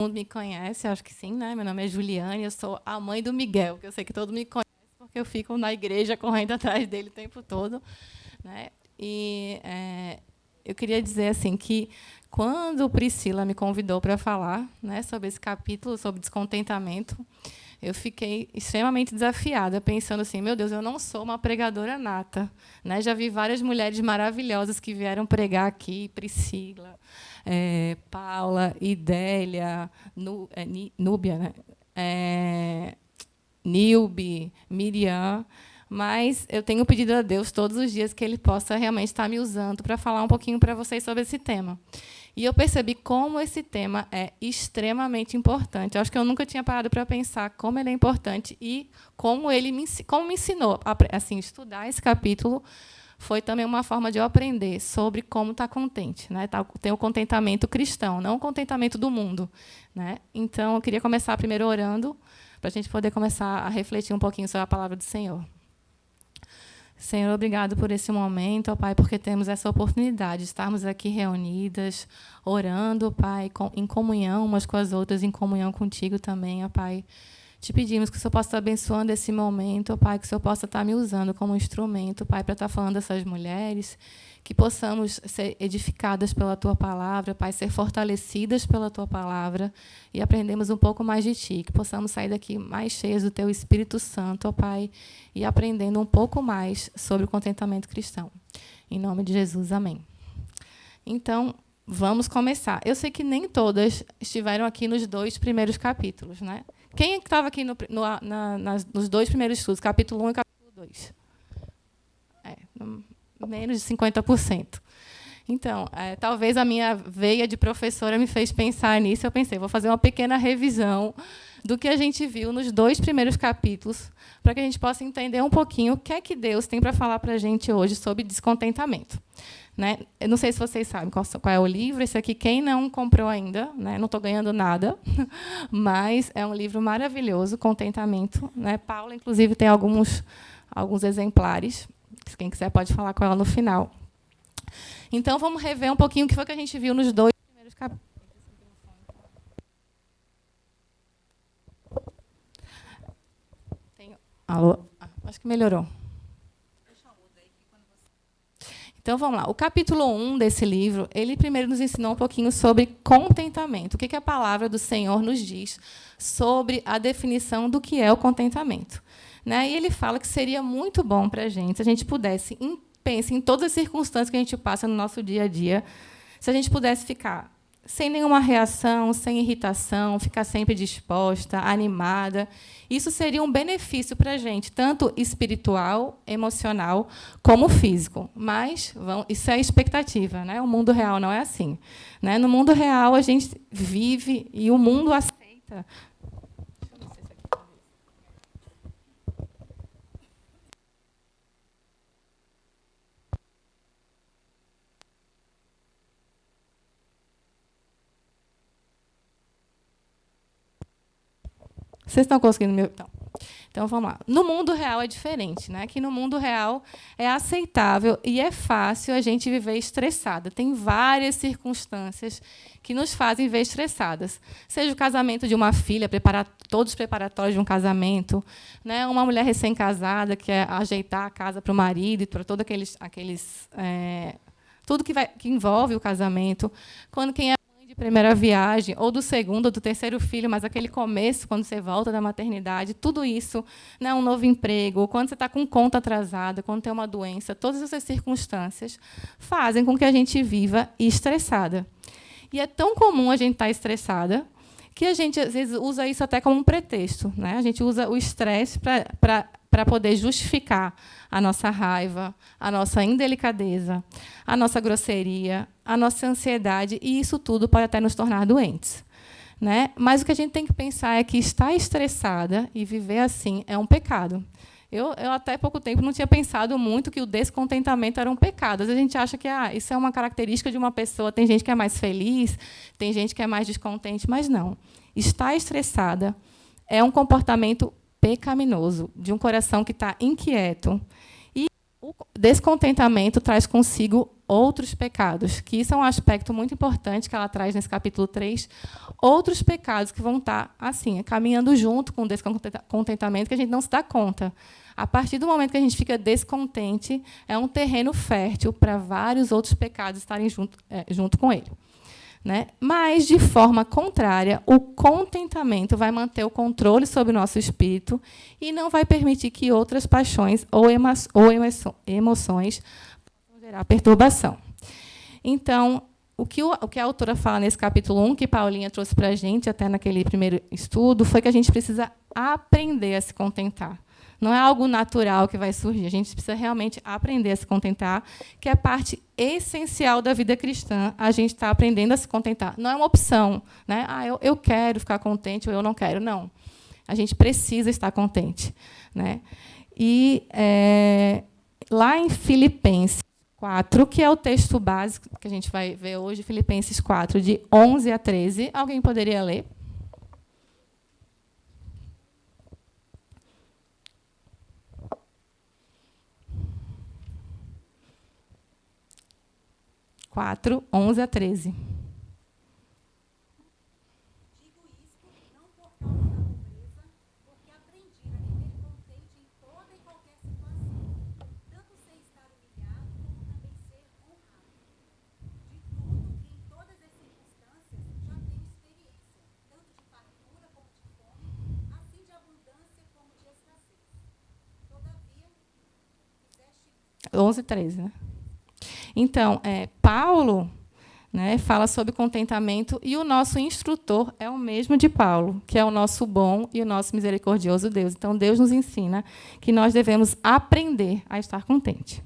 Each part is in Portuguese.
mundo me conhece, acho que sim, né? Meu nome é Juliane, eu sou a mãe do Miguel, que eu sei que todo mundo me conhece, porque eu fico na igreja correndo atrás dele o tempo todo, né? E eu queria dizer assim que quando Priscila me convidou para falar, né, sobre esse capítulo, sobre descontentamento, eu fiquei extremamente desafiada, pensando assim, meu Deus, eu não sou uma pregadora nata, né? Já vi várias mulheres maravilhosas que vieram pregar aqui, Priscila, Paula, Idélia, Núbia, né? Nilbe, Miriam, mas eu tenho pedido a Deus todos os dias que Ele possa realmente estar me usando para falar um pouquinho para vocês sobre esse tema. E eu percebi como esse tema é extremamente importante. Eu acho que eu nunca tinha parado para pensar como ele é importante e como ele me ensinou assim, estudar esse capítulo. Foi também uma forma de eu aprender sobre como estar contente, né? Ter o contentamento cristão, não o contentamento do mundo, né? Então, eu queria começar primeiro orando, para a gente poder começar a refletir um pouquinho sobre a palavra do Senhor. Senhor, obrigado por esse momento, ó Pai, porque temos essa oportunidade de estarmos aqui reunidas, orando, Pai, em comunhão umas com as outras, em comunhão contigo também, ó Pai. Te pedimos que o Senhor possa estar abençoando esse momento, ó Pai, que o Senhor possa estar me usando como instrumento, Pai, para estar falando dessas mulheres, que possamos ser edificadas pela Tua palavra, Pai, ser fortalecidas pela Tua palavra e aprendemos um pouco mais de Ti, que possamos sair daqui mais cheias do Teu Espírito Santo, ó Pai, e aprendendo um pouco mais sobre o contentamento cristão. Em nome de Jesus, amém. Então, vamos começar. Eu sei que nem todas estiveram aqui nos 2 primeiros capítulos, né? Quem estava aqui nos 2 primeiros estudos, capítulo 1 e capítulo 2? Menos de 50%. Então, talvez a minha veia de professora me fez pensar nisso. Eu pensei, vou fazer uma pequena revisão do que a gente viu nos 2 primeiros capítulos, para que a gente possa entender um pouquinho o que é que Deus tem para falar para a gente hoje sobre descontentamento. Né? Eu não sei se vocês sabem qual é o livro. Esse aqui, quem não comprou ainda, né? Não estou ganhando nada, mas é um livro maravilhoso, Contentamento. Né? Paula, inclusive, tem alguns exemplares. Quem quiser pode falar com ela no final. Então, vamos rever um pouquinho o que foi que a gente viu nos 2 primeiros capítulos. Alô? Acho que melhorou. Então, vamos lá. O capítulo 1 desse livro, ele primeiro nos ensinou um pouquinho sobre contentamento. O que a palavra do Senhor nos diz sobre a definição do que é o contentamento. Né? E ele fala que seria muito bom para a gente se a gente pudesse, pense em todas as circunstâncias que a gente passa no nosso dia a dia, se a gente pudesse ficar sem nenhuma reação, sem irritação, ficar sempre disposta, animada. Isso seria um benefício para a gente, tanto espiritual, emocional, como físico. Mas isso é expectativa, né? O mundo real não é assim. Né? No mundo real, a gente vive e o mundo aceita. Vocês estão conseguindo me... Então, vamos lá. No mundo real é diferente, né? Que no mundo real é aceitável e é fácil a gente viver estressada. Tem várias circunstâncias que nos fazem viver estressadas. Seja o casamento de uma filha, todos os preparatórios de um casamento, né? Uma mulher recém-casada que quer ajeitar a casa para o marido e para todos tudo que envolve o casamento. Quando quem é de primeira viagem, ou do segundo, ou do terceiro filho, mas aquele começo, quando você volta da maternidade, tudo isso, né, um novo emprego, quando você está com conta atrasada, quando tem uma doença, todas essas circunstâncias fazem com que a gente viva estressada. E é tão comum a gente estar estressada que a gente, às vezes, usa isso até como um pretexto. Né? A gente usa o estresse para poder justificar a nossa raiva, a nossa indelicadeza, a nossa grosseria, a nossa ansiedade, e isso tudo pode até nos tornar doentes. Né? Mas o que a gente tem que pensar é que estar estressada e viver assim é um pecado. Eu até pouco tempo não tinha pensado muito que o descontentamento era um pecado. Às vezes a gente acha que isso é uma característica de uma pessoa. Tem gente que é mais feliz, tem gente que é mais descontente, mas não. Estar estressada é um comportamento pecaminoso, de um coração que está inquieto. E O descontentamento traz consigo outros pecados, que isso é um aspecto muito importante que ela traz nesse capítulo 3, outros pecados que vão estar assim, caminhando junto com o descontentamento, que a gente não se dá conta. A partir do momento que a gente fica descontente, é um terreno fértil para vários outros pecados estarem junto com ele. Né? Mas, de forma contrária, o contentamento vai manter o controle sobre o nosso espírito e não vai permitir que outras paixões ou emoções possam gerar perturbação. Então, o que a autora fala nesse capítulo 1, que Paulinha trouxe para a gente, até naquele primeiro estudo, foi que a gente precisa aprender a se contentar. Não é algo natural que vai surgir. A gente precisa realmente aprender a se contentar, que é parte essencial da vida cristã. A gente está aprendendo a se contentar. Não é uma opção. Né? Eu quero ficar contente ou eu não quero. Não. A gente precisa estar contente. Né? E lá em Filipenses 4, que é o texto básico que a gente vai ver hoje, Filipenses 4, de 11 a 13. Alguém poderia ler? Quatro, 11 a 13. Digo isto não por causa da pobreza, porque aprendi a viver contente em toda e qualquer situação. Tanto sei estar humilhado, como também ser honrado. De tudo e em todas as circunstâncias já tenho experiência, tanto de fartura como de fome, assim de abundância como de escassez. Todavia, fizeste 11 e 13, né? Então, Paulo, né, fala sobre contentamento e o nosso instrutor é o mesmo de Paulo, que é o nosso bom e o nosso misericordioso Deus. Então, Deus nos ensina que nós devemos aprender a estar contente.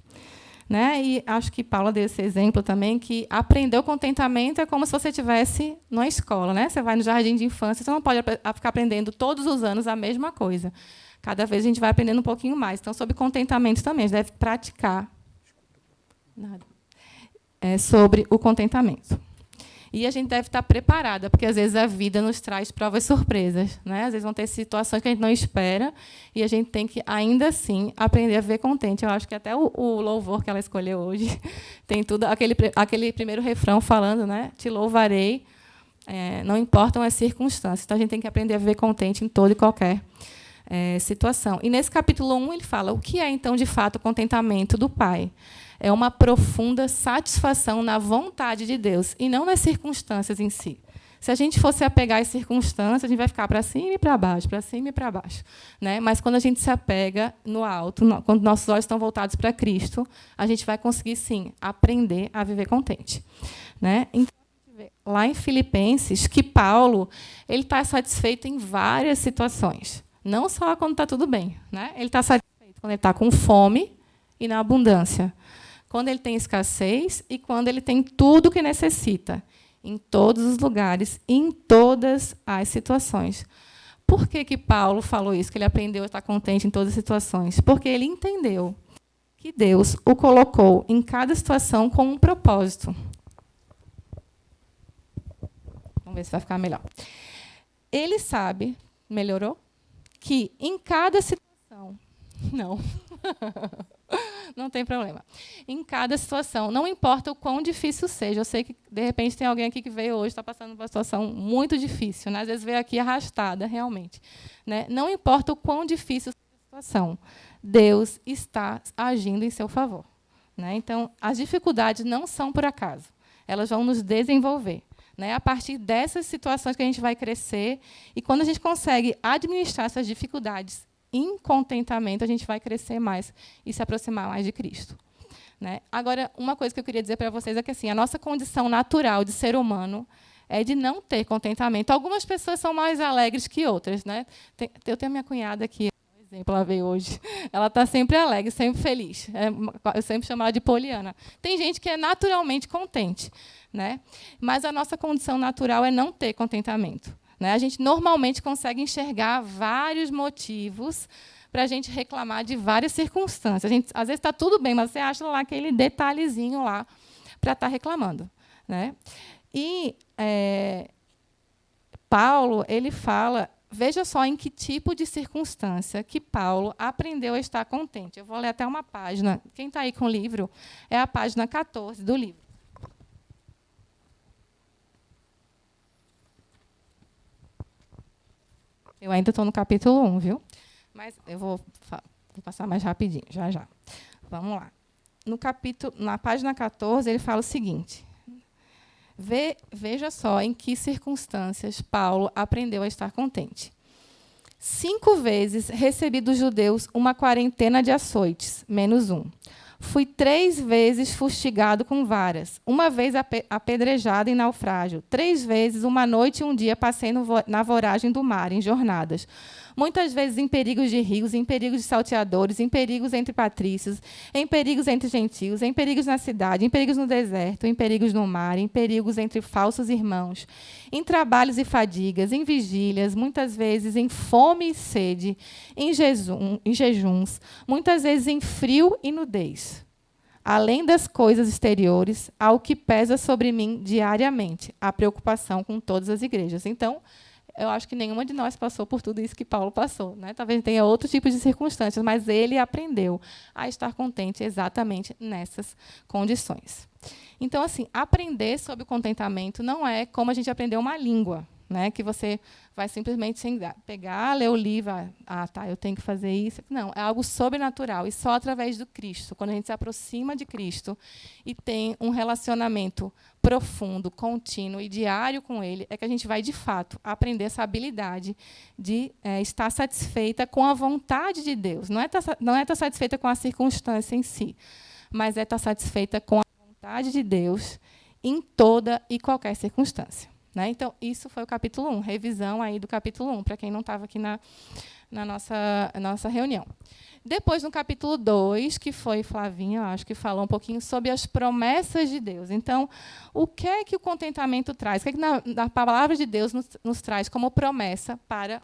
Né? E acho que Paulo deu esse exemplo também, que aprender o contentamento é como se você estivesse numa escola. Né? Você vai no jardim de infância, você não pode ficar aprendendo todos os anos a mesma coisa. Cada vez a gente vai aprendendo um pouquinho mais. Então, sobre contentamento também, a gente deve praticar. Sobre o contentamento. E a gente deve estar preparada, porque, às vezes, a vida nos traz provas surpresas. Né? Às vezes, vão ter situações que a gente não espera e a gente tem que, ainda assim, aprender a viver contente. Eu acho que até o louvor que ela escolheu hoje tem tudo, aquele primeiro refrão falando, né? Te louvarei, não importam as circunstâncias. Então, a gente tem que aprender a viver contente em toda e qualquer situação. E, nesse capítulo 1, ele fala o que é, então, de fato, o contentamento do Pai. É uma profunda satisfação na vontade de Deus e não nas circunstâncias em si. Se a gente fosse apegar às circunstâncias, a gente vai ficar para cima e para baixo, para cima e para baixo. Né? Mas, quando a gente se apega no alto, quando nossos olhos estão voltados para Cristo, a gente vai conseguir, sim, aprender a viver contente. Né? Então, a gente vê lá em Filipenses que Paulo ele está satisfeito em várias situações. Não só quando está tudo bem. Né? Ele está satisfeito quando ele está com fome e na abundância. Quando ele tem escassez e quando ele tem tudo o que necessita, em todos os lugares, em todas as situações. Por que Paulo falou isso, que ele aprendeu a estar contente em todas as situações? Porque ele entendeu que Deus o colocou em cada situação com um propósito. Vamos ver se vai ficar melhor. Ele sabe, melhorou? Que em cada situação... Não. Não tem problema. Em cada situação, não importa o quão difícil seja. Eu sei que, de repente, tem alguém aqui que veio hoje, está passando por uma situação muito difícil. Né? Às vezes veio aqui arrastada, realmente. Né? Não importa o quão difícil seja a situação, Deus está agindo em seu favor. Né? Então, as dificuldades não são por acaso. Elas vão nos desenvolver. Né? A partir dessas situações que a gente vai crescer. E quando a gente consegue administrar essas dificuldades em contentamento, a gente vai crescer mais e se aproximar mais de Cristo. Né? Agora, uma coisa que eu queria dizer para vocês é que assim, a nossa condição natural de ser humano é de não ter contentamento. Algumas pessoas são mais alegres que outras. Né? Eu tenho a minha cunhada aqui, por exemplo, ela veio hoje. Ela está sempre alegre, sempre feliz. Eu sempre chamo ela de poliana. Tem gente que é naturalmente contente. Né? Mas a nossa condição natural é não ter contentamento. Né? A gente normalmente consegue enxergar vários motivos para a gente reclamar de várias circunstâncias. A gente, às vezes está tudo bem, mas você acha lá aquele detalhezinho lá para estar reclamando. Né? E Paulo ele fala veja só em que tipo de circunstância que Paulo aprendeu a estar contente. Eu vou ler até uma página. Quem está aí com o livro é a página 14 do livro. Eu ainda estou no capítulo 1, viu? Mas eu vou passar mais rapidinho, já, já. Vamos lá. Na página 14, ele fala o seguinte. Veja só em que circunstâncias Paulo aprendeu a estar contente. 5 vezes recebi dos judeus uma quarentena de açoites, menos um. Fui 3 vezes fustigado com varas, uma vez apedrejado em naufrágio, 3 vezes, uma noite e um dia, passei na voragem do mar, em jornadas. Muitas vezes em perigos de rios, em perigos de salteadores, em perigos entre patrícios, em perigos entre gentios, em perigos na cidade, em perigos no deserto, em perigos no mar, em perigos entre falsos irmãos, em trabalhos e fadigas, em vigílias, muitas vezes em fome e sede, em jejuns, muitas vezes em frio e nudez. Além das coisas exteriores, há o que pesa sobre mim diariamente, a preocupação com todas as igrejas. Então, eu acho que nenhuma de nós passou por tudo isso que Paulo passou, né? Talvez tenha outros tipos de circunstâncias, mas ele aprendeu a estar contente exatamente nessas condições. Então, assim, aprender sobre o contentamento não é como a gente aprender uma língua, né? Que você vai simplesmente pegar, ler o livro, tá, eu tenho que fazer isso. Não, é algo sobrenatural, e só através do Cristo, quando a gente se aproxima de Cristo e tem um relacionamento profundo, contínuo e diário com Ele, é que a gente vai, de fato, aprender essa habilidade de estar satisfeita com a vontade de Deus. Não é estar satisfeita com a circunstância em si, mas é estar satisfeita com a vontade de Deus em toda e qualquer circunstância. Né? Então, isso foi o capítulo 1, revisão aí do capítulo 1, para quem não estava aqui na nossa reunião. Depois, no capítulo 2, que foi Flavinha, acho que falou um pouquinho sobre as promessas de Deus. Então, o que é que o contentamento traz? O que é que na palavra de Deus nos traz como promessa para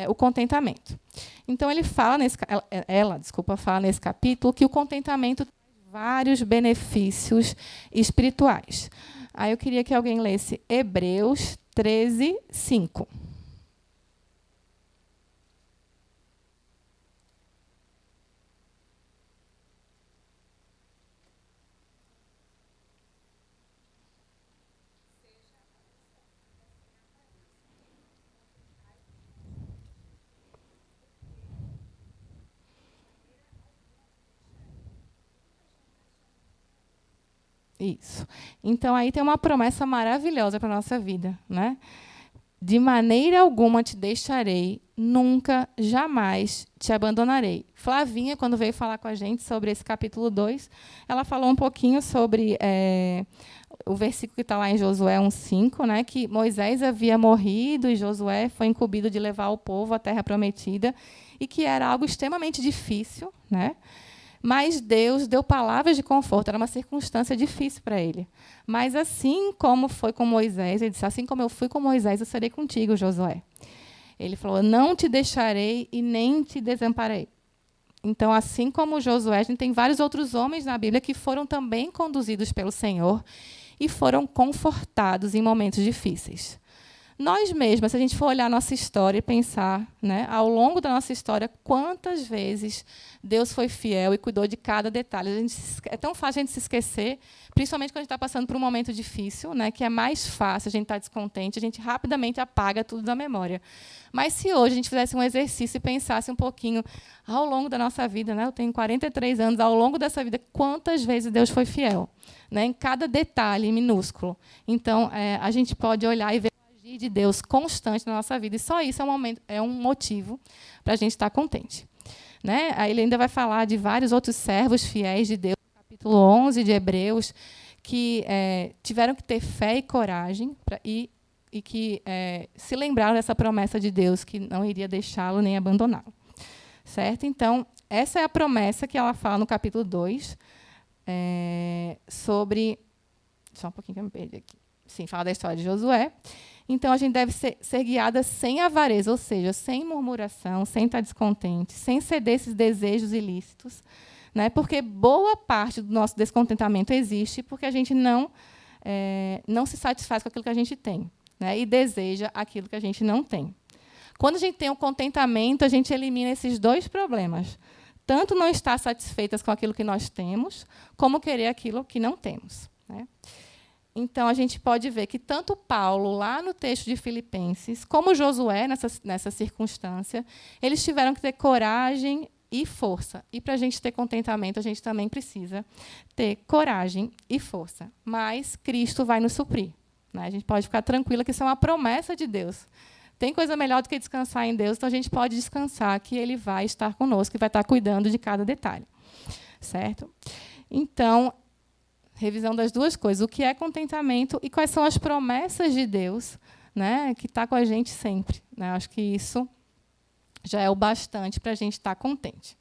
o contentamento? Então, ela fala nesse capítulo que o contentamento traz vários benefícios espirituais. Aí eu queria que alguém lesse Hebreus 13, 5. Isso. Então, aí tem uma promessa maravilhosa para a nossa vida, né? De maneira alguma te deixarei, nunca, jamais te abandonarei. Flavinha, quando veio falar com a gente sobre esse capítulo 2, ela falou um pouquinho sobre o versículo que está lá em Josué 1,5, né, que Moisés havia morrido e Josué foi incumbido de levar o povo à terra prometida, e que era algo extremamente difícil, né? Mas Deus deu palavras de conforto, era uma circunstância difícil para ele. Mas assim como foi com Moisés, ele disse, assim como eu fui com Moisés, eu serei contigo, Josué. Ele falou, não te deixarei e nem te desamparei. Então, assim como Josué, a gente tem vários outros homens na Bíblia que foram também conduzidos pelo Senhor e foram confortados em momentos difíceis. Nós mesmos, se a gente for olhar a nossa história e pensar, né, ao longo da nossa história, quantas vezes Deus foi fiel e cuidou de cada detalhe. É tão fácil a gente se esquecer, principalmente quando a gente está passando por um momento difícil, né, que é mais fácil a gente estar descontente, a gente rapidamente apaga tudo da memória. Mas se hoje a gente fizesse um exercício e pensasse um pouquinho ao longo da nossa vida, né, eu tenho 43 anos, ao longo dessa vida, quantas vezes Deus foi fiel, né, em cada detalhe minúsculo. Então, a gente pode olhar e ver de Deus constante na nossa vida, e só isso é um motivo para a gente estar contente. Né? Aí ele ainda vai falar de vários outros servos fiéis de Deus, no capítulo 11 de Hebreus, que tiveram que ter fé e coragem e que se lembraram dessa promessa de Deus, que não iria deixá-lo nem abandoná-lo. Certo? Então, essa é a promessa que ela fala no capítulo 2, sobre... Só um pouquinho que eu me perdi aqui. Sim, fala da história de Josué. Então, a gente deve ser guiada sem avareza, ou seja, sem murmuração, sem estar descontente, sem ceder esses desejos ilícitos, né? Porque boa parte do nosso descontentamento existe porque a gente não se satisfaz com aquilo que a gente tem, né? E deseja aquilo que a gente não tem. Quando a gente tem o contentamento, a gente elimina esses dois problemas. Tanto não estar satisfeitas com aquilo que nós temos, como querer aquilo que não temos, né? Então, a gente pode ver que tanto Paulo, lá no texto de Filipenses, como Josué, nessa circunstância, eles tiveram que ter coragem e força. E, para a gente ter contentamento, a gente também precisa ter coragem e força. Mas Cristo vai nos suprir, né? A gente pode ficar tranquila que isso é uma promessa de Deus. Tem coisa melhor do que descansar em Deus, então a gente pode descansar que Ele vai estar conosco e vai estar cuidando de cada detalhe. Certo? Então, revisão das duas coisas. O que é contentamento e quais são as promessas de Deus, né, que está com a gente sempre, né? Acho que isso já é o bastante para a gente estar contente.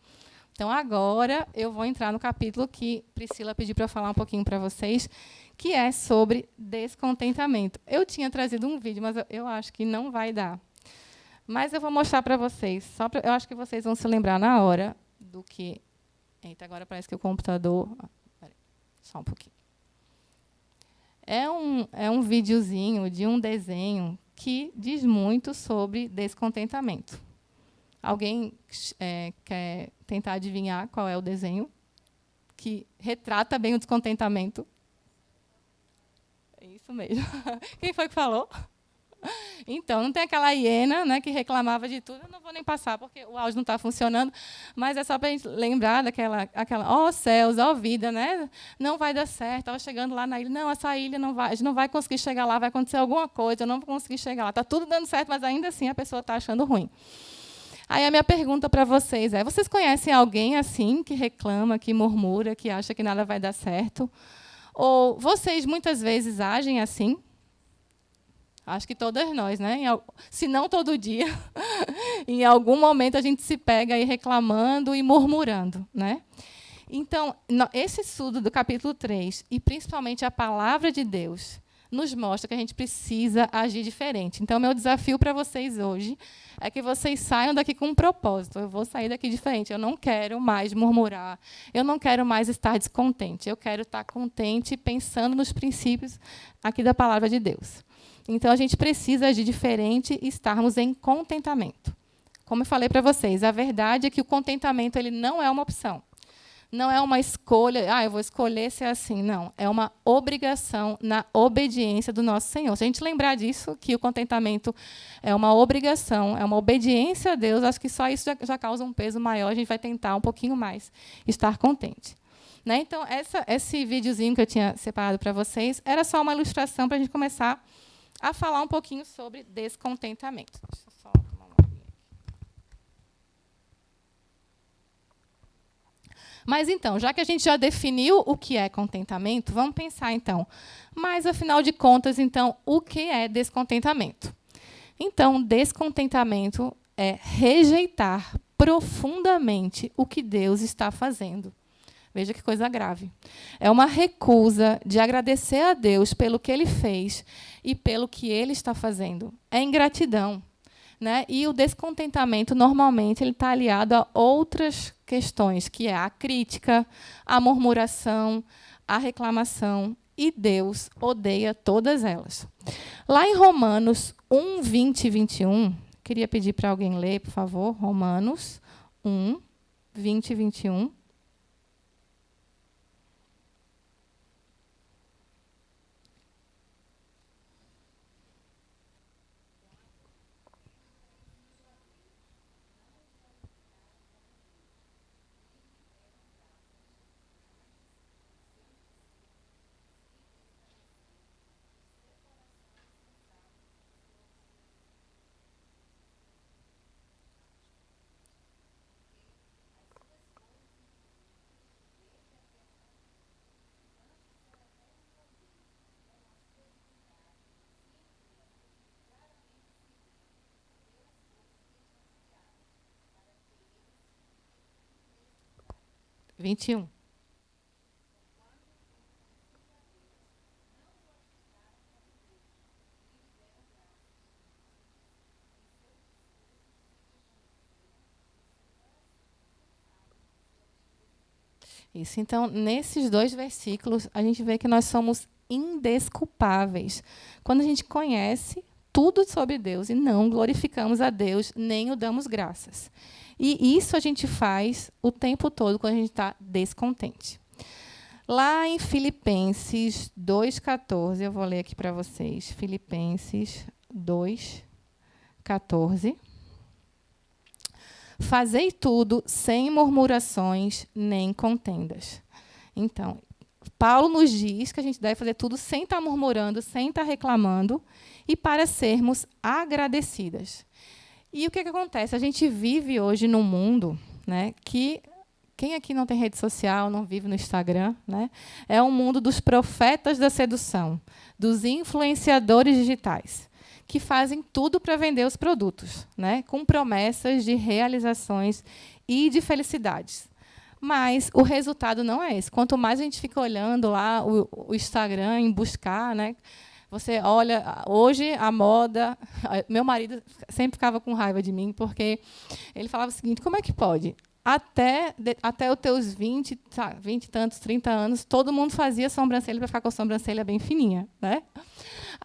Então, agora, eu vou entrar no capítulo que Priscila pediu para eu falar um pouquinho para vocês, que é sobre descontentamento. Eu tinha trazido um vídeo, mas eu acho que não vai dar. Mas eu vou mostrar para vocês. Eu acho que vocês vão se lembrar na hora do que... Eita, agora parece que o computador... Só um pouquinho. É um videozinho de um desenho que diz muito sobre descontentamento. Alguém quer tentar adivinhar qual é o desenho que retrata bem o descontentamento? É isso mesmo. Quem foi que falou? Então, não tem aquela hiena, né, que reclamava de tudo. Eu não vou nem passar, porque o áudio não está funcionando, mas é só para a gente lembrar daquela ó céus, ó vida, né? Não vai dar certo. Estava chegando lá na ilha. Não, essa ilha não vai, a gente não vai conseguir chegar lá, vai acontecer alguma coisa, eu não vou conseguir chegar lá. Está tudo dando certo, mas ainda assim a pessoa está achando ruim. Aí a minha pergunta para vocês é: vocês conhecem alguém assim, que reclama, que murmura, que acha que nada vai dar certo? Ou vocês muitas vezes agem assim? Acho que todas nós, né? Se não todo dia, em algum momento a gente se pega aí reclamando e murmurando, né? Então, esse estudo do capítulo 3, e principalmente a palavra de Deus, nos mostra que a gente precisa agir diferente. Então, meu desafio para vocês hoje é que vocês saiam daqui com um propósito. Eu vou sair daqui diferente. Eu não quero mais murmurar. Eu não quero mais estar descontente. Eu quero estar contente pensando nos princípios aqui da palavra de Deus. Então, a gente precisa agir diferente e estarmos em contentamento. Como eu falei para vocês, a verdade é que o contentamento ele não é uma opção. Não é uma escolha, eu vou escolher ser assim. Não, é uma obrigação na obediência do nosso Senhor. Se a gente lembrar disso, que o contentamento é uma obrigação, é uma obediência a Deus, acho que só isso já causa um peso maior, a gente vai tentar um pouquinho mais estar contente. Né? Então, esse videozinho que eu tinha separado para vocês era só uma ilustração para a gente começar a falar um pouquinho sobre descontentamento. Deixa eu só tomar uma aguinha aqui. Mas, então, já que a gente já definiu o que é contentamento, vamos pensar, então, mas, afinal de contas, então, o que é descontentamento? Então, descontentamento é rejeitar profundamente o que Deus está fazendo. Veja que coisa grave. É uma recusa de agradecer a Deus pelo que Ele fez e pelo que Ele está fazendo. É ingratidão, né? E o descontentamento, normalmente, ele está aliado a outras questões, que é a crítica, a murmuração, a reclamação. E Deus odeia todas elas. Lá em Romanos 1, 20 e 21, queria pedir para alguém ler, por favor, Romanos 1, 20 e 21. Vinte e um. Isso. Então, nesses dois versículos, a gente vê que nós somos indesculpáveis. Quando a gente conhece tudo sobre Deus e não glorificamos a Deus, nem o damos graças. E isso a gente faz o tempo todo quando a gente está descontente. Lá em Filipenses 2,14, eu vou ler aqui para vocês. Filipenses 2,14. Fazei tudo sem murmurações nem contendas. Então, Paulo nos diz que a gente deve fazer tudo sem estar murmurando, sem estar reclamando, e para sermos agradecidas. E o que acontece? A gente vive hoje num mundo, né, que quem aqui não tem rede social, não vive no Instagram, né, é um mundo dos profetas da sedução, dos influenciadores digitais, que fazem tudo para vender os produtos, né, com promessas de realizações e de felicidades. Mas o resultado não é esse. Quanto mais a gente fica olhando lá o Instagram, em buscar, né, você olha, hoje a moda... Meu marido sempre ficava com raiva de mim, porque ele falava o seguinte, como é que pode? Até os teus 20 e tantos, 30 anos, todo mundo fazia sobrancelha para ficar com a sobrancelha bem fininha, né?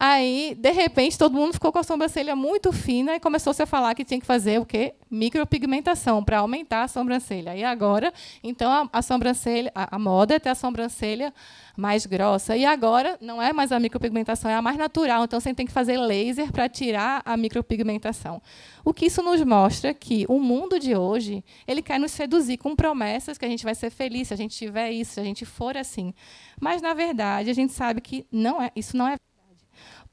Aí, de repente, todo mundo ficou com a sobrancelha muito fina e começou-se a falar que tinha que fazer o quê? Micropigmentação, para aumentar a sobrancelha. E agora, então, a sobrancelha, a moda é ter a sobrancelha mais grossa. E agora, não é mais a micropigmentação, é a mais natural. Então, você tem que fazer laser para tirar a micropigmentação. O que isso nos mostra que o mundo de hoje, ele quer nos seduzir com promessas que a gente vai ser feliz se a gente tiver isso, se a gente for assim. Mas, na verdade, a gente sabe que isso não é verdade.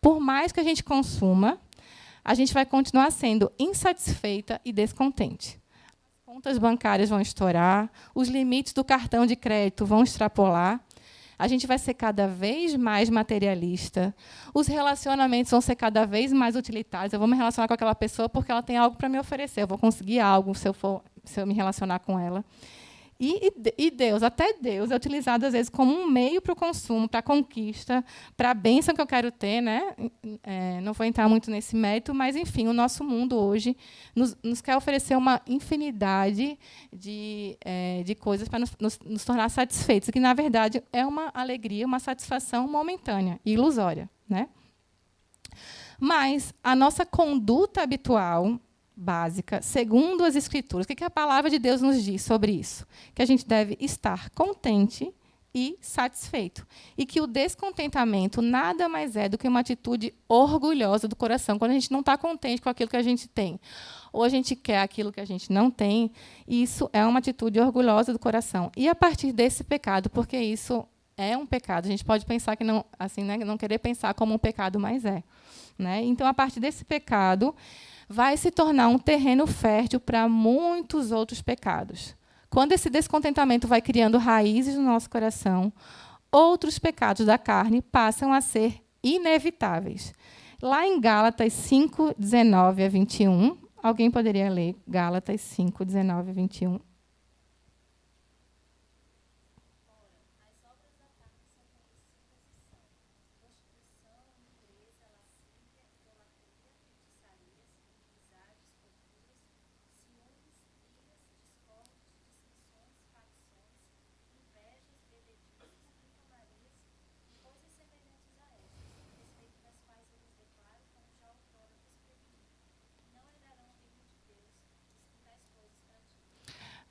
Por mais que a gente consuma, a gente vai continuar sendo insatisfeita e descontente. As contas bancárias vão estourar, os limites do cartão de crédito vão extrapolar, a gente vai ser cada vez mais materialista, os relacionamentos vão ser cada vez mais utilitários. Eu vou me relacionar com aquela pessoa porque ela tem algo para me oferecer, eu vou conseguir algo se eu me relacionar com ela. E Deus, até Deus, é utilizado, às vezes, como um meio para o consumo, para a conquista, para a bênção que eu quero ter. Né? Não vou entrar muito nesse mérito, mas, enfim, o nosso mundo hoje nos quer oferecer uma infinidade de coisas para nos tornar satisfeitos, que, na verdade, é uma alegria, uma satisfação momentânea e ilusória. Né? Mas a nossa conduta habitual, básica, segundo as Escrituras. O que a palavra de Deus nos diz sobre isso? Que a gente deve estar contente e satisfeito. E que o descontentamento nada mais é do que uma atitude orgulhosa do coração, quando a gente não está contente com aquilo que a gente tem. Ou a gente quer aquilo que a gente não tem, isso é uma atitude orgulhosa do coração. E a partir desse pecado, porque isso é um pecado, a gente pode pensar que não, assim, né, não querer pensar como um pecado, mas é. Né? Então, a partir desse pecado, vai se tornar um terreno fértil para muitos outros pecados. Quando esse descontentamento vai criando raízes no nosso coração, outros pecados da carne passam a ser inevitáveis. Lá em Gálatas 5, 19 a 21, alguém poderia ler Gálatas 5, 19 a 21?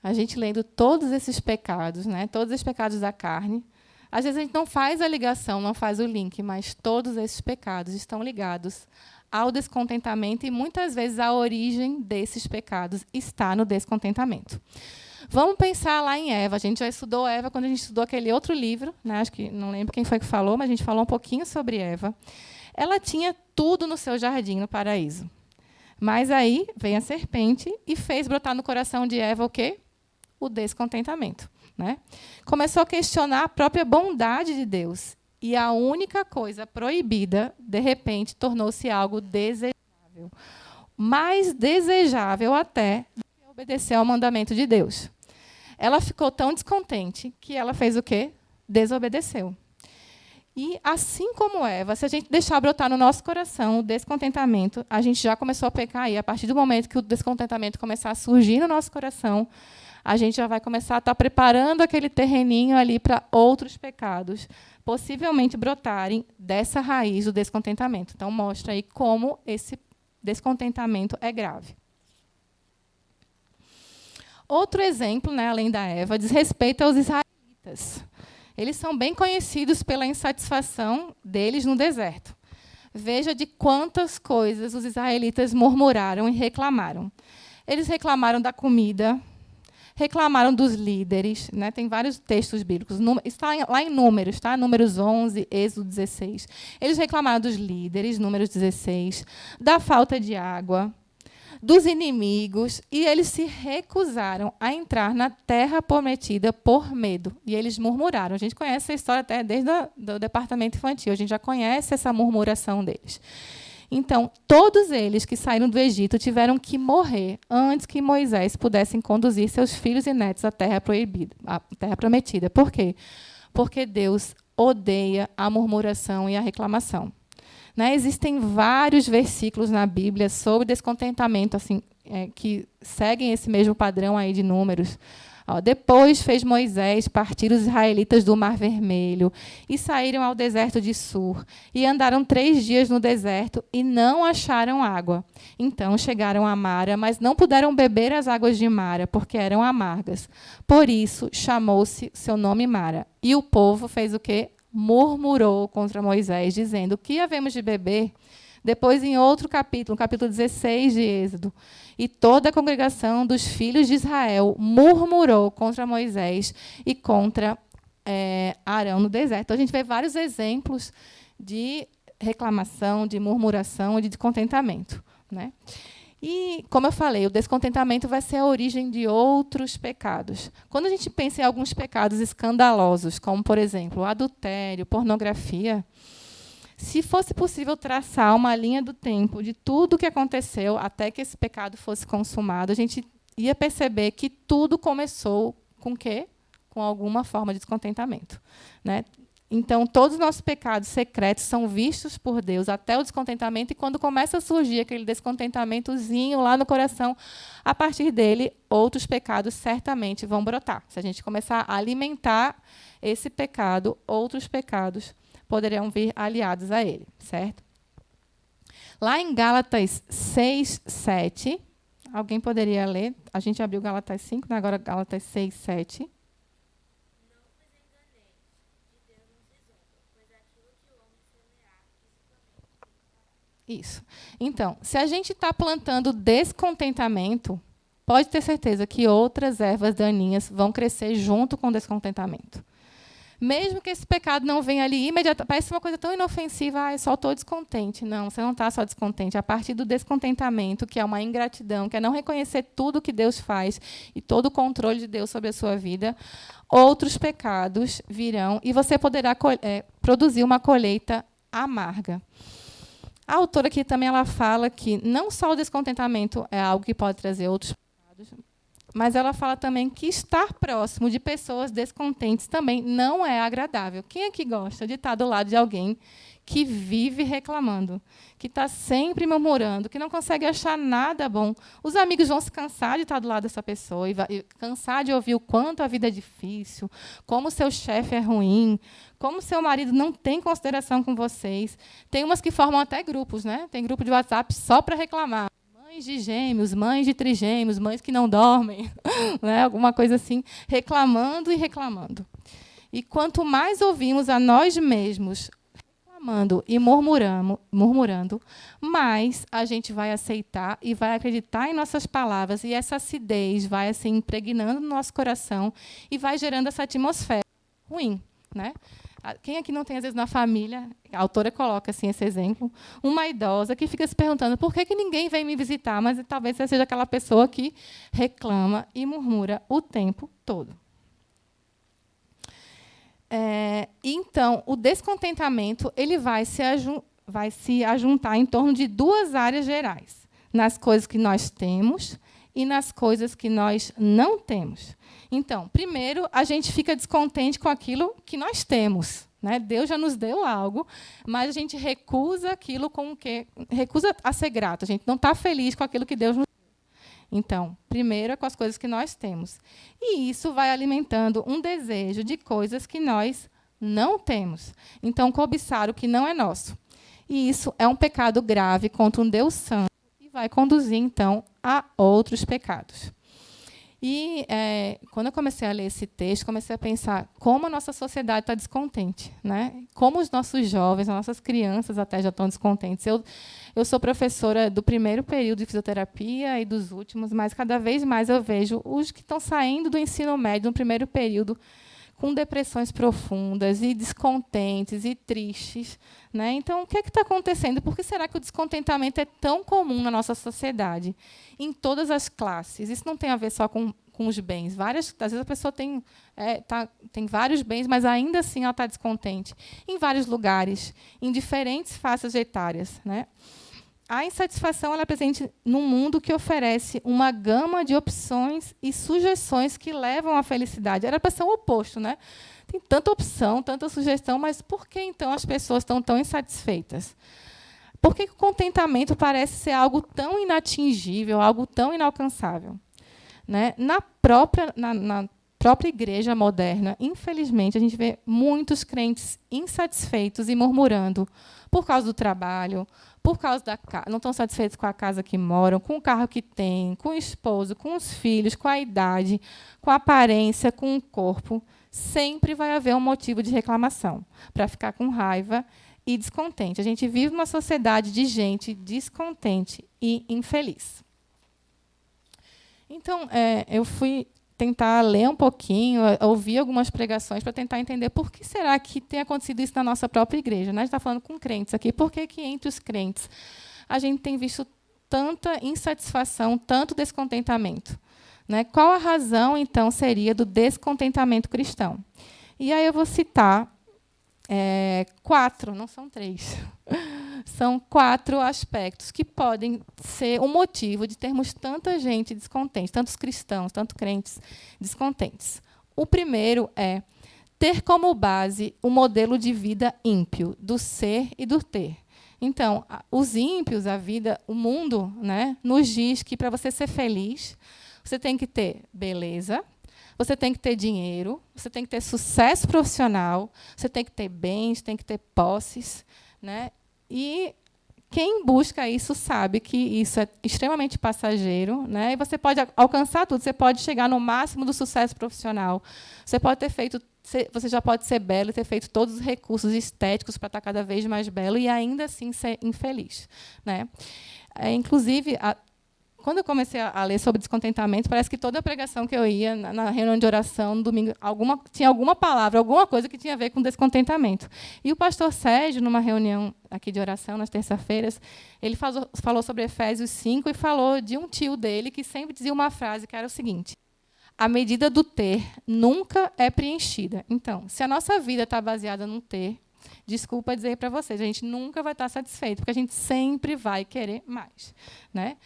A gente lendo todos esses pecados, né, todos os pecados da carne, às vezes a gente não faz a ligação, não faz o link, mas todos esses pecados estão ligados ao descontentamento e, muitas vezes, a origem desses pecados está no descontentamento. Vamos pensar lá em Eva. A gente já estudou Eva quando a gente estudou aquele outro livro, né, acho que não lembro quem foi que falou, mas a gente falou um pouquinho sobre Eva. Ela tinha tudo no seu jardim, no paraíso. Mas aí vem a serpente e fez brotar no coração de Eva o quê? O descontentamento. Né? Começou a questionar a própria bondade de Deus. E a única coisa proibida, de repente, tornou-se algo desejável. Mais desejável até do que obedecer ao mandamento de Deus. Ela ficou tão descontente que ela fez o quê? Desobedeceu. E, assim como Eva, se a gente deixar brotar no nosso coração o descontentamento, a gente já começou a pecar. E, a partir do momento que o descontentamento começar a surgir no nosso coração, a gente já vai começar a estar preparando aquele terreninho ali para outros pecados, possivelmente brotarem dessa raiz do descontentamento. Então, mostra aí como esse descontentamento é grave. Outro exemplo, né, além da Eva, diz respeito aos israelitas. Eles são bem conhecidos pela insatisfação deles no deserto. Veja de quantas coisas os israelitas murmuraram e reclamaram. Eles reclamaram da comida, reclamaram dos líderes, né? Tem vários textos bíblicos, está lá em Números, tá? Números 11, Êxodo 16. Eles reclamaram dos líderes, Números 16, da falta de água, dos inimigos, e eles se recusaram a entrar na terra prometida por medo. E eles murmuraram. A gente conhece essa história até desde o departamento infantil, a gente já conhece essa murmuração deles. Então, todos eles que saíram do Egito tiveram que morrer antes que Moisés pudesse conduzir seus filhos e netos à terra proibida, à terra prometida. Por quê? Porque Deus odeia a murmuração e a reclamação. Né? Existem vários versículos na Bíblia sobre descontentamento, assim, que seguem esse mesmo padrão aí de Números. Depois fez Moisés partir os israelitas do Mar Vermelho e saíram ao deserto de Sur e andaram 3 dias no deserto e não acharam água. Então chegaram a Mara, mas não puderam beber as águas de Mara, porque eram amargas. Por isso chamou-se seu nome Mara. E o povo fez o quê? Murmurou contra Moisés, dizendo: o que havemos de beber? Depois, em outro capítulo, capítulo 16 de Êxodo, e toda a congregação dos filhos de Israel murmurou contra Moisés e contra Arão no deserto. Então, a gente vê vários exemplos de reclamação, de murmuração e de descontentamento, né? E, como eu falei, o descontentamento vai ser a origem de outros pecados. Quando a gente pensa em alguns pecados escandalosos, como, por exemplo, adultério, pornografia, se fosse possível traçar uma linha do tempo de tudo o que aconteceu até que esse pecado fosse consumado, a gente ia perceber que tudo começou com o quê? Com alguma forma de descontentamento, né? Então, todos os nossos pecados secretos são vistos por Deus até o descontentamento, e quando começa a surgir aquele descontentamentozinho lá no coração, a partir dele, outros pecados certamente vão brotar. Se a gente começar a alimentar esse pecado, outros pecados poderão vir aliados a ele, certo? Lá em Gálatas 6, 7, alguém poderia ler? A gente abriu Gálatas 5, né? Agora Gálatas 6, 7. Isso. Então, se a gente está plantando descontentamento, pode ter certeza que outras ervas daninhas vão crescer junto com o descontentamento. Mesmo que esse pecado não venha ali imediatamente, parece uma coisa tão inofensiva, eu só estou descontente. Não, você não está só descontente. A partir do descontentamento, que é uma ingratidão, que é não reconhecer tudo que Deus faz e todo o controle de Deus sobre a sua vida, outros pecados virão e você poderá produzir uma colheita amarga. A autora aqui também ela fala que não só o descontentamento é algo que pode trazer outros pecados, mas ela fala também que estar próximo de pessoas descontentes também não é agradável. Quem é que gosta de estar do lado de alguém que vive reclamando, que está sempre murmurando, que não consegue achar nada bom? Os amigos vão se cansar de estar do lado dessa pessoa e cansar de ouvir o quanto a vida é difícil, como o seu chefe é ruim, como o seu marido não tem consideração com vocês. Tem umas que formam até grupos, né? Tem grupo de WhatsApp só para reclamar. Mães de gêmeos, mães de trigêmeos, mães que não dormem, né? Alguma coisa assim, reclamando e reclamando. E quanto mais ouvimos a nós mesmos reclamando e murmurando, mais a gente vai aceitar e vai acreditar em nossas palavras, e essa acidez vai assim impregnando no nosso coração e vai gerando essa atmosfera ruim, né? Quem aqui não tem, às vezes, na família, a autora coloca assim, esse exemplo, uma idosa que fica se perguntando por que ninguém vem me visitar, mas talvez você seja aquela pessoa que reclama e murmura o tempo todo. Então, o descontentamento ele vai se ajuntar em torno de 2 áreas gerais, nas coisas que nós temos e nas coisas que nós não temos. Então, primeiro, a gente fica descontente com aquilo que nós temos, né? Deus já nos deu algo, mas a gente recusa aquilo recusa a ser grato. A gente não está feliz com aquilo que Deus nos deu. Então, primeiro é com as coisas que nós temos. E isso vai alimentando um desejo de coisas que nós Não temos. Então, cobiçar o que não é nosso. E isso é um pecado grave contra um Deus santo e vai conduzir, então, a outros pecados. E, quando eu comecei a ler esse texto, comecei a pensar como a nossa sociedade está descontente, né? Como os nossos jovens, as nossas crianças até já estão descontentes. Eu sou professora do primeiro período de fisioterapia e dos últimos, mas cada vez mais eu vejo os que estão saindo do ensino médio no primeiro período com depressões profundas e descontentes e tristes, né? Então, o que é que está acontecendo? Por que será que o descontentamento é tão comum na nossa sociedade, em todas as classes? Isso não tem a ver só com os bens. Às vezes a pessoa tem vários bens, mas ainda assim ela está descontente. Em vários lugares, em diferentes faixas etárias, né? A insatisfação ela é presente num mundo que oferece uma gama de opções e sugestões que levam à felicidade. Era para ser o oposto, né? Tem tanta opção, tanta sugestão, mas por que, então, as pessoas estão tão insatisfeitas? Por que o contentamento parece ser algo tão inatingível, algo tão inalcançável? Né? Na própria igreja moderna, infelizmente, a gente vê muitos crentes insatisfeitos e murmurando por causa do trabalho, por causa da casa, não estão satisfeitos com a casa que moram, com o carro que têm, com o esposo, com os filhos, com a idade, com a aparência, com o corpo. Sempre vai haver um motivo de reclamação, para ficar com raiva e descontente. A gente vive numa sociedade de gente descontente e infeliz. Então, eu fui tentar ler um pouquinho, ouvir algumas pregações para tentar entender por que será que tem acontecido isso na nossa própria igreja. Né? A gente está falando com crentes aqui. Por que entre os crentes a gente tem visto tanta insatisfação, tanto descontentamento? Né? Qual a razão, então, seria do descontentamento cristão? E aí eu vou citar 4, não são 3. São 4 aspectos que podem ser o motivo de termos tanta gente descontente, tantos cristãos, tantos crentes descontentes. O primeiro é ter como base o modelo de vida ímpio, do ser e do ter. Então, os ímpios, a vida, o mundo, né, nos diz que para você ser feliz, você tem que ter beleza, você tem que ter dinheiro, você tem que ter sucesso profissional, você tem que ter bens, tem que ter posses, né? E quem busca isso sabe que isso é extremamente passageiro, né? E você pode alcançar tudo, você pode chegar no máximo do sucesso profissional, você já pode ser belo e ter feito todos os recursos estéticos para estar cada vez mais belo e ainda assim ser infeliz, né? Inclusive, quando eu comecei a ler sobre descontentamento, parece que toda a pregação que eu ia na reunião de oração, no domingo, tinha alguma palavra, alguma coisa que tinha a ver com descontentamento. E o pastor Sérgio, numa reunião aqui de oração, nas terças-feiras, ele falou sobre Efésios 5 e falou de um tio dele que sempre dizia uma frase que era o seguinte: a medida do ter nunca é preenchida. Então, se a nossa vida está baseada no ter, desculpa dizer para vocês, a gente nunca vai estar satisfeito, porque a gente sempre vai querer mais, né?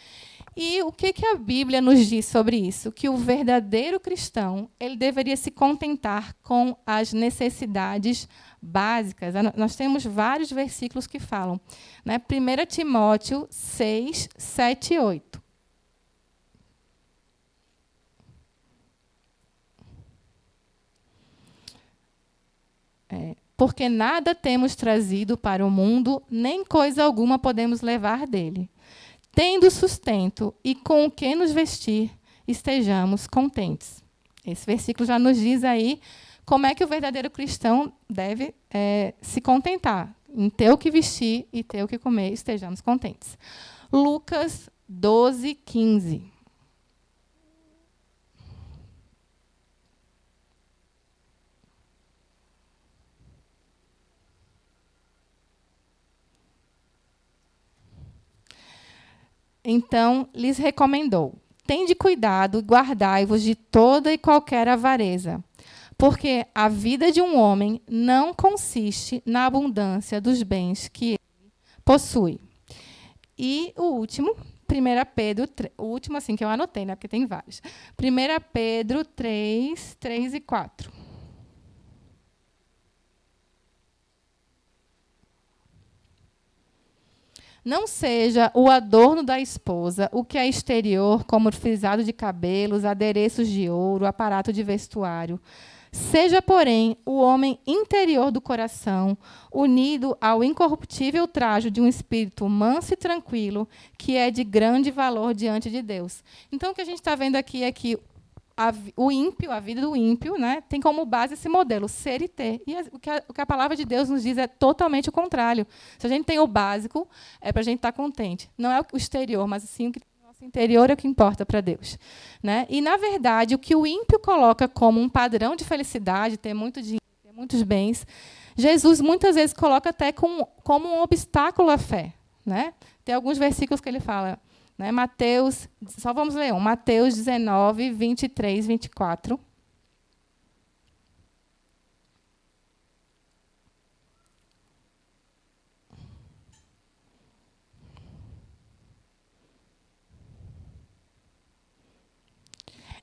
E o que a Bíblia nos diz sobre isso? Que o verdadeiro cristão ele deveria se contentar com as necessidades básicas. Nós temos vários versículos que falam, né? 1 Timóteo 6, 7 e 8. Porque nada temos trazido para o mundo, nem coisa alguma podemos levar dele. Tendo sustento e com o que nos vestir, estejamos contentes. Esse versículo já nos diz aí como é que o verdadeiro cristão deve se contentar. Em ter o que vestir e ter o que comer, estejamos contentes. Lucas 12, 15. Então, lhes recomendou: tende cuidado e guardai-vos de toda e qualquer avareza, porque a vida de um homem não consiste na abundância dos bens que ele possui. E o último, 1 Pedro, o último assim que eu anotei, né, porque tem vários. 1 Pedro 3, 3 e 4. Não seja o adorno da esposa, o que é exterior, como frisado de cabelos, adereços de ouro, aparato de vestuário. Seja, porém, o homem interior do coração, unido ao incorruptível trajo de um espírito manso e tranquilo, que é de grande valor diante de Deus. Então, o que a gente está vendo aqui é que o ímpio, a vida do ímpio, né, tem como base esse modelo, ser e ter. E o que a palavra de Deus nos diz é totalmente o contrário. Se a gente tem o básico, é para a gente estar contente. Não é o exterior, mas sim o que nosso interior é o que importa para Deus. Né? E, na verdade, o que o ímpio coloca como um padrão de felicidade, ter muito dinheiro, ter muitos bens, Jesus muitas vezes coloca até como um obstáculo à fé. Né? Tem alguns versículos que ele fala, né? Mateus, só vamos ler um, Mateus 19, 23, 24.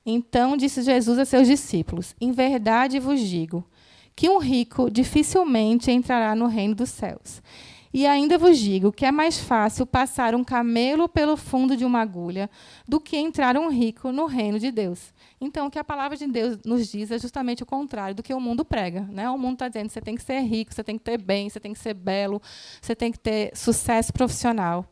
Então disse Jesus a seus discípulos: em verdade vos digo que um rico dificilmente entrará no reino dos céus. E ainda vos digo que é mais fácil passar um camelo pelo fundo de uma agulha do que entrar um rico no reino de Deus. Então, o que a palavra de Deus nos diz é justamente o contrário do que o mundo prega. Né? O mundo está dizendo que você tem que ser rico, você tem que ter bem, você tem que ser belo, você tem que ter sucesso profissional.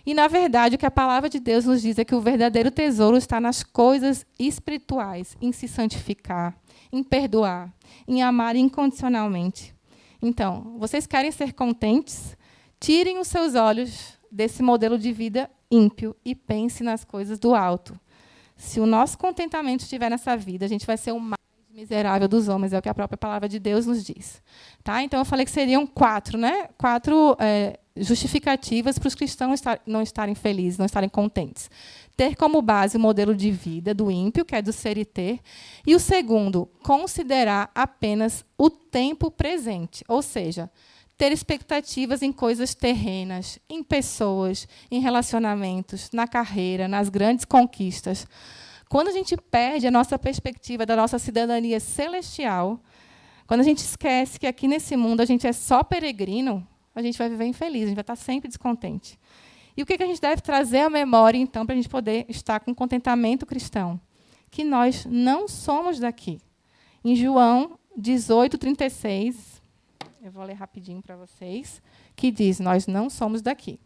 E, na verdade, o que a palavra de Deus nos diz é que o verdadeiro tesouro está nas coisas espirituais, em se santificar, em perdoar, em amar incondicionalmente. Então, vocês querem ser contentes? Tirem os seus olhos desse modelo de vida ímpio e pensem nas coisas do alto. Se o nosso contentamento estiver nessa vida, a gente vai ser o mais miserável dos homens, é o que a própria palavra de Deus nos diz. Tá? Então, eu falei que seriam 4, né? 4 justificativas para os cristãos não estarem felizes, não estarem contentes. Ter como base o modelo de vida do ímpio, que é do ser e ter. E o segundo, considerar apenas o tempo presente, ou seja, ter expectativas em coisas terrenas, em pessoas, em relacionamentos, na carreira, nas grandes conquistas. Quando a gente perde a nossa perspectiva da nossa cidadania celestial, quando a gente esquece que aqui nesse mundo a gente é só peregrino, a gente vai viver infeliz, a gente vai estar sempre descontente. E o que a gente deve trazer à memória, então, para a gente poder estar com contentamento cristão? Que nós não somos daqui. Em João 18, 36, eu vou ler rapidinho para vocês, que diz, nós não somos daqui.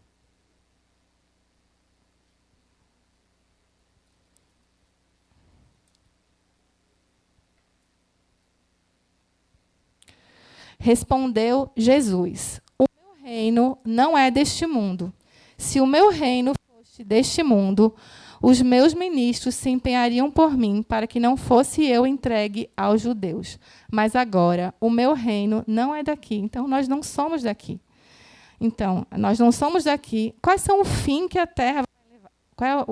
Respondeu Jesus, o meu reino não é deste mundo. Se o meu reino fosse deste mundo, os meus ministros se empenhariam por mim para que não fosse eu entregue aos judeus. Mas agora, o meu reino não é daqui. Então, nós não somos daqui. Então, nós não somos daqui. Quais são o fim que a terra vai levar? Qual é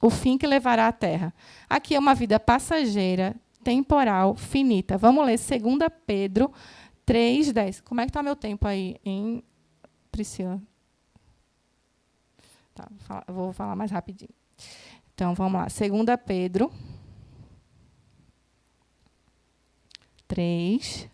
o fim que levará a terra? Aqui é uma vida passageira, temporal, finita. Vamos ler 2 Pedro 3:10. Como é que está meu tempo aí, hein, Priscila? Tá, vou falar mais rapidinho. Então, vamos lá. 2 Pedro 3:10.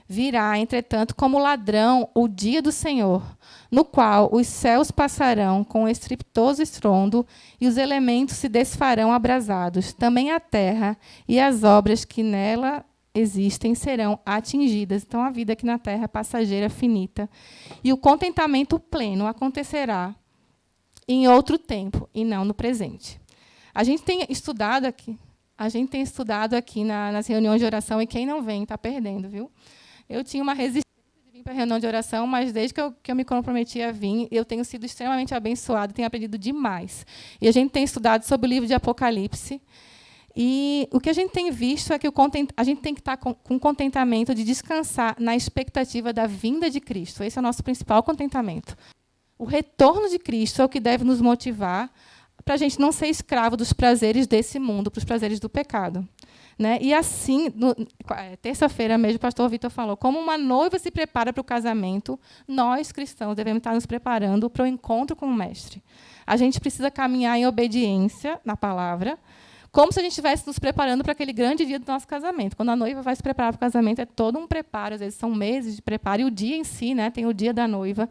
Virá, entretanto, como ladrão o dia do Senhor, no qual os céus passarão com estrepitoso estrondo e os elementos se desfarão abrasados. Também a terra e as obras que nela existem serão atingidas. Então, a vida aqui na terra é passageira, finita. E o contentamento pleno acontecerá em outro tempo e não no presente. A gente tem estudado aqui nas reuniões de oração, e quem não vem está perdendo, viu? Eu tinha uma resistência de vir para a reunião de oração, mas desde que eu me comprometi a vir, eu tenho sido extremamente abençoada, tenho aprendido demais. E a gente tem estudado sobre o livro de Apocalipse. E o que a gente tem visto é que a gente tem que estar com contentamento de descansar na expectativa da vinda de Cristo. Esse é o nosso principal contentamento. O retorno de Cristo é o que deve nos motivar para a gente não ser escravo dos prazeres desse mundo, para os prazeres do pecado. Né? E assim, terça-feira mesmo, o pastor Vitor falou, como uma noiva se prepara para o casamento, nós, cristãos, devemos estar nos preparando para o encontro com o Mestre. A gente precisa caminhar em obediência na palavra, como se a gente estivesse nos preparando para aquele grande dia do nosso casamento. Quando a noiva vai se preparar para o casamento, é todo um preparo, às vezes são meses de preparo, e o dia em si, né, tem o dia da noiva.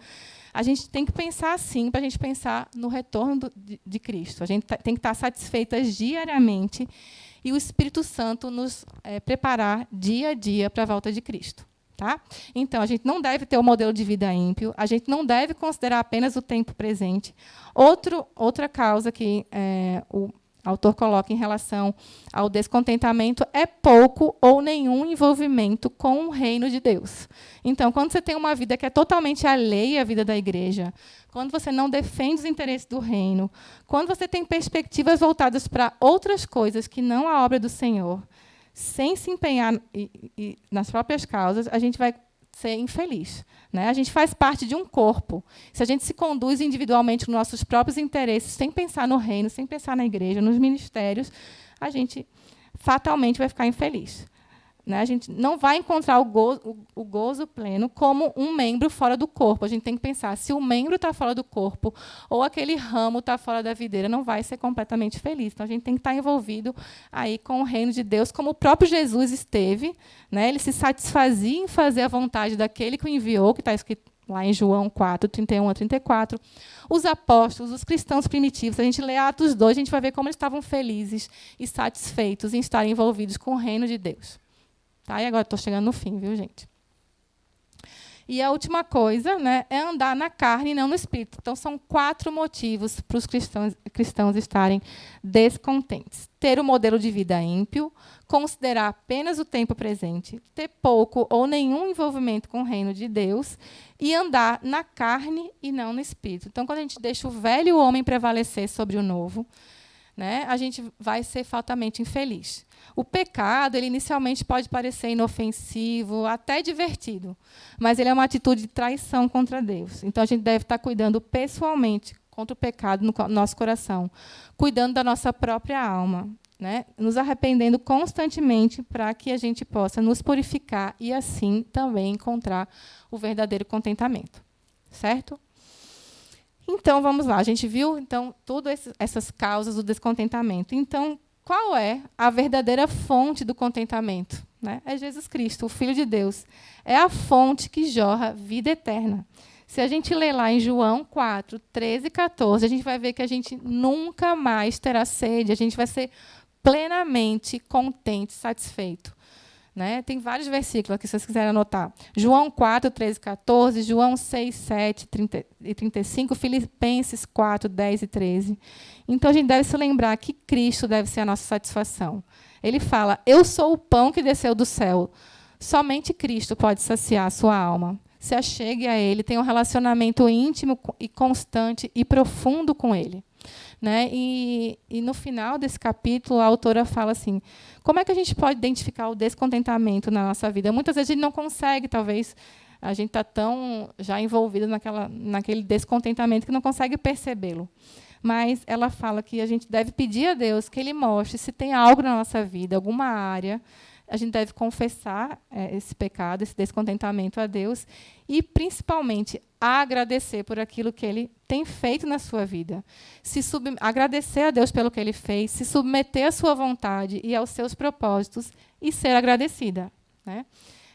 a gente tem que pensar assim, para a gente pensar no retorno de Cristo. A gente tem que estar satisfeitas diariamente e o Espírito Santo nos preparar dia a dia para a volta de Cristo. Tá? Então, a gente não deve ter um modelo de vida ímpio, a gente não deve considerar apenas o tempo presente. Outra causa que o autor coloca em relação ao descontentamento é pouco ou nenhum envolvimento com o reino de Deus. Então, quando você tem uma vida que é totalmente alheia à vida da igreja, quando você não defende os interesses do reino, quando você tem perspectivas voltadas para outras coisas que não a obra do Senhor, sem se empenhar nas próprias causas, a gente vai ser infeliz. Né? A gente faz parte de um corpo. Se a gente se conduz individualmente com nossos próprios interesses, sem pensar no reino, sem pensar na igreja, nos ministérios, a gente fatalmente vai ficar infeliz. Né? A gente não vai encontrar o gozo pleno como um membro fora do corpo. A gente tem que pensar, se o membro está fora do corpo ou aquele ramo está fora da videira, não vai ser completamente feliz. Então, a gente tem que estar envolvido aí com o reino de Deus, como o próprio Jesus esteve. Né? Ele se satisfazia em fazer a vontade daquele que o enviou, que está escrito lá em João 4, 31 a 34. Os apóstolos, os cristãos primitivos, a gente lê Atos 2, a gente vai ver como eles estavam felizes e satisfeitos em estarem envolvidos com o reino de Deus. Tá? E agora estou chegando no fim, viu, gente? E a última coisa, né, é andar na carne e não no espírito. Então, são 4 motivos para os cristãos estarem descontentes. Ter um modelo de vida ímpio, considerar apenas o tempo presente, ter pouco ou nenhum envolvimento com o reino de Deus e andar na carne e não no espírito. Então, quando a gente deixa o velho homem prevalecer sobre o novo, né, a gente vai ser fatalmente infeliz. O pecado, ele inicialmente pode parecer inofensivo, até divertido, mas ele é uma atitude de traição contra Deus. Então, a gente deve estar cuidando pessoalmente contra o pecado no nosso coração, cuidando da nossa própria alma, né? Nos arrependendo constantemente para que a gente possa nos purificar e, assim, também encontrar o verdadeiro contentamento. Certo? Então, vamos lá. A gente viu, então, todas essas causas do descontentamento. Então, qual é a verdadeira fonte do contentamento? Né? É Jesus Cristo, o Filho de Deus. É a fonte que jorra vida eterna. Se a gente ler lá em João 4, 13 e 14, a gente vai ver que a gente nunca mais terá sede, a gente vai ser plenamente contente, satisfeito. Né? Tem vários versículos aqui, se vocês quiserem anotar. João 4, 13 e 14, João 6, 7 30 e 35, Filipenses 4, 10 e 13. Então, a gente deve se lembrar que Cristo deve ser a nossa satisfação. Ele fala, eu sou o pão que desceu do céu. Somente Cristo pode saciar a sua alma. Se achegue a Ele, tenha um relacionamento íntimo e constante e profundo com Ele. Né? E no final desse capítulo, a autora fala assim, como é que a gente pode identificar o descontentamento na nossa vida? Muitas vezes a gente não consegue, talvez, a gente está tão já envolvido naquele descontentamento que não consegue percebê-lo. Mas ela fala que a gente deve pedir a Deus que Ele mostre se tem algo na nossa vida, alguma área. A gente deve confessar esse pecado, esse descontentamento a Deus e, principalmente, agradecer por aquilo que Ele tem feito na sua vida. Agradecer a Deus pelo que Ele fez, se submeter à sua vontade e aos seus propósitos e ser agradecida. Né?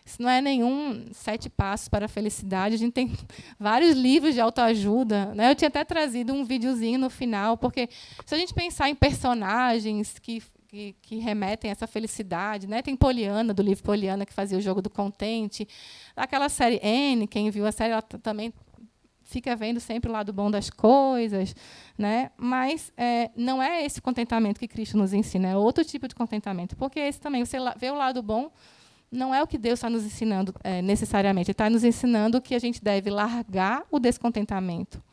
Isso não é nenhum 7 passos para a felicidade. A gente tem vários livros de autoajuda. Né? Eu tinha até trazido um videozinho no final, porque se a gente pensar em personagens que remetem a essa felicidade. Né? Tem Poliana, do livro Poliana, que fazia o jogo do contente. Aquela série N, quem viu a série, ela também fica vendo sempre o lado bom das coisas. Né? Mas não é esse contentamento que Cristo nos ensina, é outro tipo de contentamento. Porque esse também, você vê o lado bom, não é o que Deus está nos ensinando necessariamente. Ele está nos ensinando que a gente deve largar o descontentamento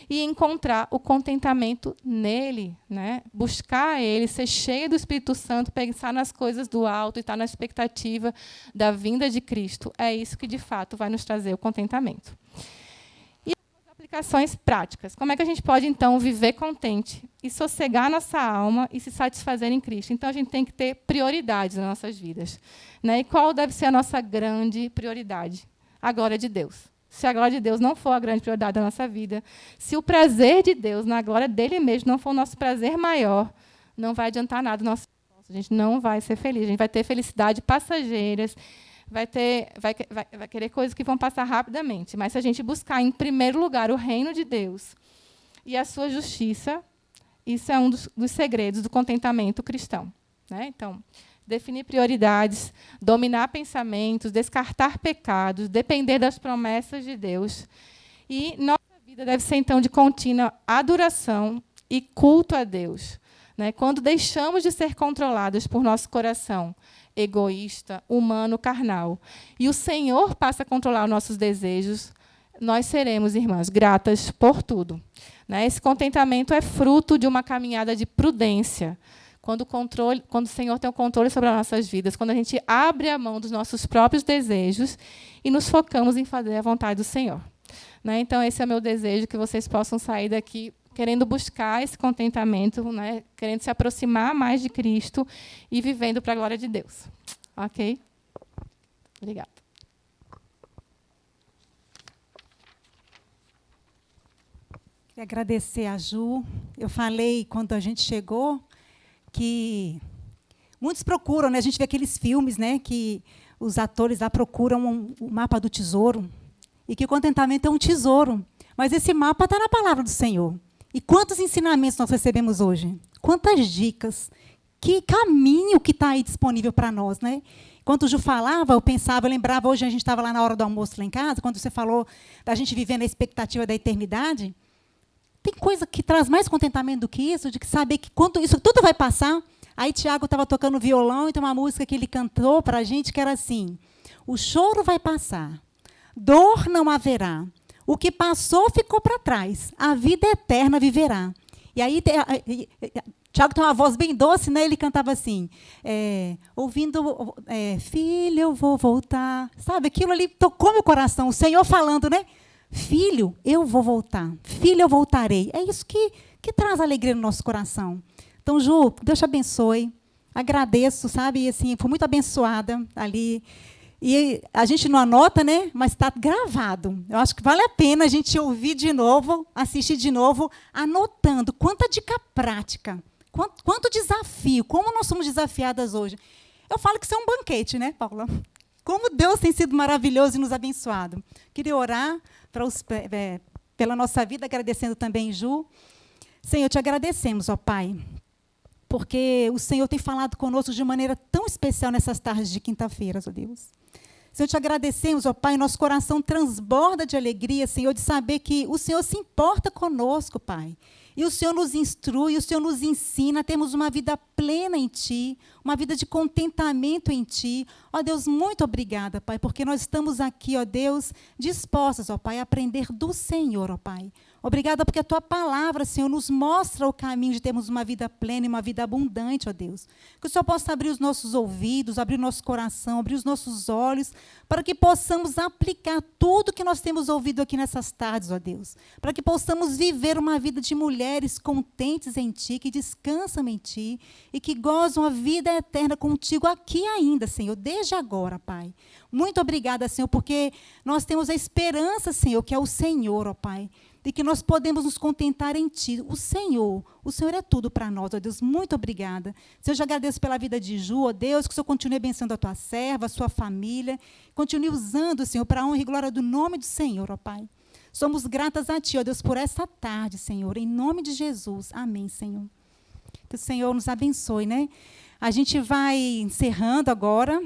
e encontrar o contentamento nele, né? Buscar ele, ser cheio do Espírito Santo, pensar nas coisas do alto e estar na expectativa da vinda de Cristo. É isso que, de fato, vai nos trazer o contentamento. E as aplicações práticas. Como é que a gente pode, então, viver contente e sossegar nossa alma e se satisfazer em Cristo? Então, a gente tem que ter prioridades nas nossas vidas. Né? E qual deve ser a nossa grande prioridade? A glória de Deus. Se a glória de Deus não for a grande prioridade da nossa vida, se o prazer de Deus na glória dele mesmo não for o nosso prazer maior, não vai adiantar nada. A gente não vai ser feliz. A gente vai ter felicidade passageiras, vai querer coisas que vão passar rapidamente. Mas se a gente buscar, em primeiro lugar, o reino de Deus e a sua justiça, isso é um dos segredos do contentamento cristão. Né? Então, definir prioridades, dominar pensamentos, descartar pecados, depender das promessas de Deus. E nossa vida deve ser, então, de contínua adoração e culto a Deus. Né? Quando deixamos de ser controlados por nosso coração egoísta, humano, carnal, e o Senhor passa a controlar os nossos desejos, nós seremos, irmãs, gratas por tudo. Né? Esse contentamento é fruto de uma caminhada de prudência, quando o Senhor tem o controle sobre as nossas vidas, quando a gente abre a mão dos nossos próprios desejos e nos focamos em fazer a vontade do Senhor. Né? Então, esse é o meu desejo, que vocês possam sair daqui querendo buscar esse contentamento, né? Querendo se aproximar mais de Cristo e vivendo para a glória de Deus. Ok? Obrigada. Queria agradecer a Ju. Eu falei, quando a gente chegou, que muitos procuram, né? A gente vê aqueles filmes, né, que os atores lá procuram o mapa do tesouro, e que o contentamento é um tesouro. Mas esse mapa está na palavra do Senhor. E quantos ensinamentos nós recebemos hoje? Quantas dicas? Que caminho que está aí disponível para nós, né? Enquanto o Ju falava, eu lembrava, hoje a gente estava lá na hora do almoço lá em casa, quando você falou da gente viver na expectativa da eternidade. Tem coisa que traz mais contentamento do que isso, de saber que quando isso tudo vai passar. Aí Tiago estava tocando violão, e tem uma música que ele cantou para a gente, que era assim: o choro vai passar, dor não haverá. O que passou ficou para trás. A vida eterna viverá. E aí, Tiago tem uma voz bem doce, né? Ele cantava assim, ouvindo, filho, eu vou voltar. Sabe, aquilo ali tocou meu coração. O Senhor falando, né? Filho, eu vou voltar. Filho, eu voltarei. É isso que traz alegria no nosso coração. Então, Ju, Deus te abençoe. Agradeço, sabe? E, assim, fui muito abençoada ali. E a gente não anota, né? Mas está gravado. Eu acho que vale a pena a gente ouvir de novo, assistir de novo, anotando quanta dica prática, quanto desafio, como nós somos desafiadas hoje. Eu falo que isso é um banquete, né, Paula? Como Deus tem sido maravilhoso e nos abençoado. Queria orar pela nossa vida, agradecendo também, Ju. Senhor, te agradecemos, ó Pai, porque o Senhor tem falado conosco de maneira tão especial nessas tardes de quinta-feira, ó Deus. Senhor, te agradecemos, ó Pai, nosso coração transborda de alegria, Senhor, de saber que o Senhor se importa conosco, Pai. E o Senhor nos instrui, o Senhor nos ensina a termos uma vida plena em Ti, uma vida de contentamento em Ti. Ó Deus, muito obrigada, Pai, porque nós estamos aqui, ó Deus, dispostas, ó Pai, a aprender do Senhor, ó Pai. Obrigada porque a Tua palavra, Senhor, nos mostra o caminho de termos uma vida plena e uma vida abundante, ó Deus. Que o Senhor possa abrir os nossos ouvidos, abrir o nosso coração, abrir os nossos olhos, para que possamos aplicar tudo que nós temos ouvido aqui nessas tardes, ó Deus. Para que possamos viver uma vida de mulheres contentes em Ti, que descansam em Ti e que gozam a vida eterna contigo aqui ainda, Senhor, desde agora, Pai. Muito obrigada, Senhor, porque nós temos a esperança, Senhor, que é o Senhor, ó Pai, de que nós podemos nos contentar em Ti. O Senhor é tudo para nós, ó Deus. Muito obrigada. Senhor, eu já agradeço pela vida de Ju, ó Deus, que o Senhor continue abençoando a Tua serva, a sua família. Continue usando, Senhor, para a honra e glória do nome do Senhor, ó Pai. Somos gratas a Ti, ó Deus, por essa tarde, Senhor, em nome de Jesus. Amém, Senhor. Que o Senhor nos abençoe, né? A gente vai encerrando agora.